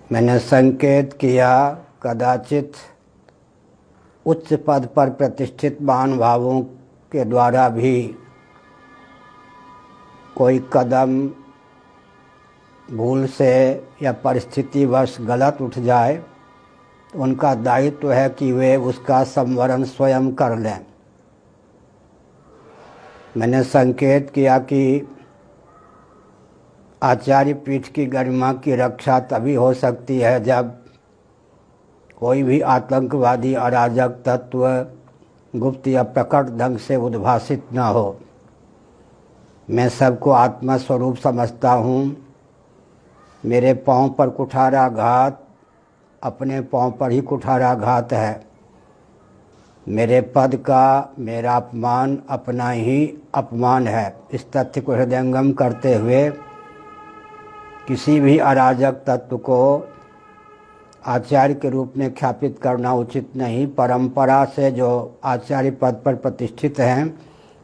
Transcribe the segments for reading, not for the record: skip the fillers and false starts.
मैंने संकेत किया कदाचित उच्च पद पर प्रतिष्ठित महानुभावों के द्वारा भी कोई कदम भूल से या परिस्थितिवश गलत उठ जाए तो उनका दायित्व है कि वे उसका संवरण स्वयं कर लें। मैंने संकेत किया कि आचार्य पीठ की गरिमा की रक्षा तभी हो सकती है जब कोई भी आतंकवादी अराजक तत्व गुप्त या प्रकट ढंग से उद्भासित न हो। मैं सबको आत्मा स्वरूप समझता हूँ। मेरे पाँव पर कुठाराघात अपने पाँव पर ही कुठाराघात है। मेरे पद का मेरा अपमान अपना ही अपमान है। इस तथ्य को हृदयंगम करते हुए किसी भी अराजक तत्व को आचार्य के रूप में ख्यापित करना उचित नहीं। परंपरा से जो आचार्य पद पर प्रतिष्ठित हैं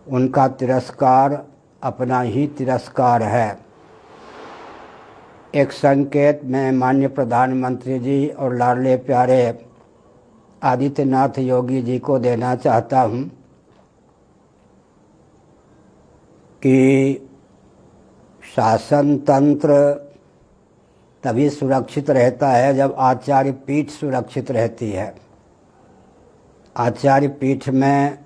उनका तिरस्कार अपना ही तिरस्कार है। एक संकेत मैं माननीय प्रधानमंत्री जी और लाडले प्यारे आदित्यनाथ योगी जी को देना चाहता हूँ कि शासन तंत्र तभी सुरक्षित रहता है जब आचार्य पीठ सुरक्षित रहती है। आचार्य पीठ में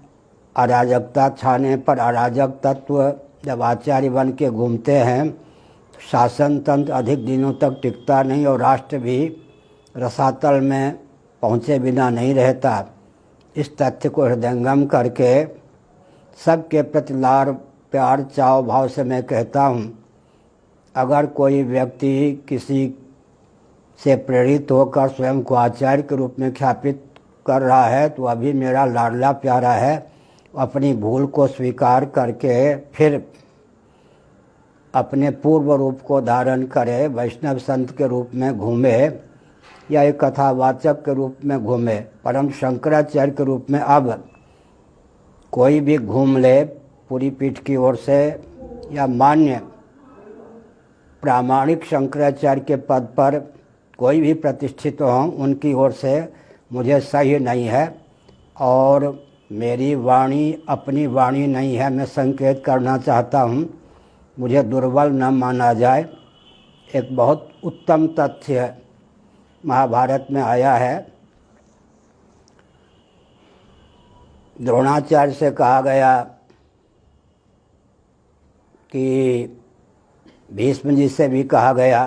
अराजकता छाने पर अराजक तत्व जब आचार्य बन के घूमते हैं तो शासन तंत्र अधिक दिनों तक टिकता नहीं और राष्ट्र भी रसातल में पहुँचे बिना नहीं रहता। इस तथ्य को हृदयंगम करके सबके प्रति लाड़ प्यार चाव भाव से मैं कहता हूँ, अगर कोई व्यक्ति किसी से प्रेरित होकर स्वयं को आचार्य के रूप में ख्यापित कर रहा है तो अभी मेरा लाडला प्यारा है। अपनी भूल को स्वीकार करके फिर अपने पूर्व रूप को धारण करे, वैष्णव संत के रूप में घूमे या एक कथावाचक के रूप में घूमे। परम शंकराचार्य के रूप में अब कोई भी घूम ले पूरी पीठ की ओर से या मान्य प्रामाणिक शंकराचार्य के पद पर कोई भी प्रतिष्ठित हो उनकी ओर से मुझे सही नहीं है और मेरी वाणी अपनी वाणी नहीं है। मैं संकेत करना चाहता हूँ, मुझे दुर्बल न माना जाए। एक बहुत उत्तम तथ्य महाभारत में आया है। द्रोणाचार्य से कहा गया कि भीष्म जी से भी कहा गया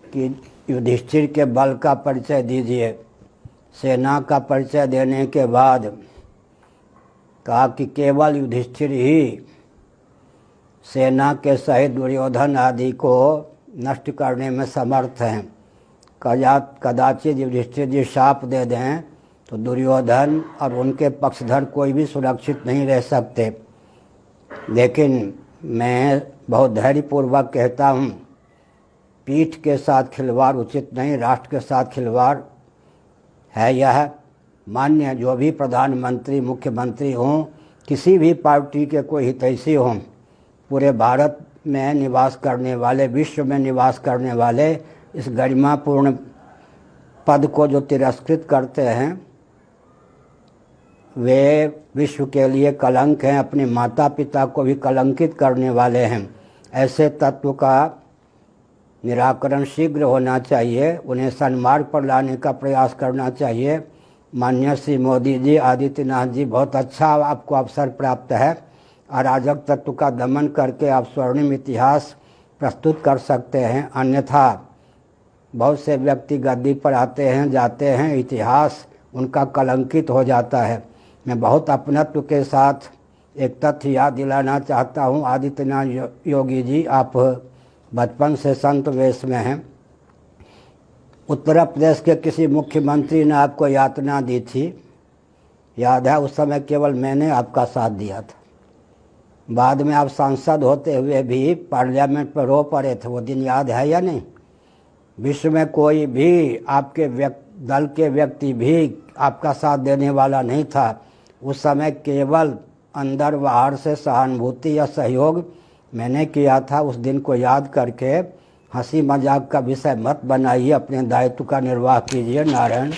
कि युधिष्ठिर के बल का परिचय दीजिए। सेना का परिचय देने के बाद कहा कि केवल युधिष्ठिर ही सेना के सहित दुर्योधन आदि को नष्ट करने में समर्थ हैं। कदाचित युधिष्ठिर जी शाप दे दें तो दुर्योधन और उनके पक्षधर कोई भी सुरक्षित नहीं रह सकते। लेकिन मैं बहुत धैर्यपूर्वक कहता हूँ, पीठ के साथ खिलवाड़ उचित नहीं, राष्ट्र के साथ खिलवाड़ है। यह मान्य जो भी प्रधानमंत्री मुख्यमंत्री हों, किसी भी पार्टी के कोई हितैषी हों, पूरे भारत में निवास करने वाले, विश्व में निवास करने वाले इस गरिमापूर्ण पद को जो तिरस्कृत करते हैं वे विश्व के लिए कलंक हैं, अपने माता पिता को भी कलंकित करने वाले हैं। ऐसे तत्व का निराकरण शीघ्र होना चाहिए, उन्हें सन्मार्ग पर लाने का प्रयास करना चाहिए। माननीय श्री मोदी जी, आदित्यनाथ जी, बहुत अच्छा आपको अवसर प्राप्त है। अराजक तत्व का दमन करके आप स्वर्णिम इतिहास प्रस्तुत कर सकते हैं। अन्यथा बहुत से व्यक्ति गद्दी पर आते हैं जाते हैं, इतिहास उनका कलंकित हो जाता है। मैं बहुत अपनत्व के साथ एक तथ्य याद दिलाना चाहता हूँ। आदित्यनाथ योगी जी, आप बचपन से संत वेश में हैं। उत्तर प्रदेश के किसी मुख्यमंत्री ने आपको यातना दी थी, याद है? उस समय केवल मैंने आपका साथ दिया था। बाद में आप सांसद होते हुए भी पार्लियामेंट पर रो पड़े थे, वो दिन याद है या नहीं? विश्व में कोई भी आपके दल के व्यक्ति भी आपका साथ देने वाला नहीं था। उस समय केवल अंदर बाहर से सहानुभूति या सहयोग मैंने किया था। उस दिन को याद करके हंसी मजाक का विषय मत बनाइए, अपने दायित्व का निर्वाह कीजिए। नारायण।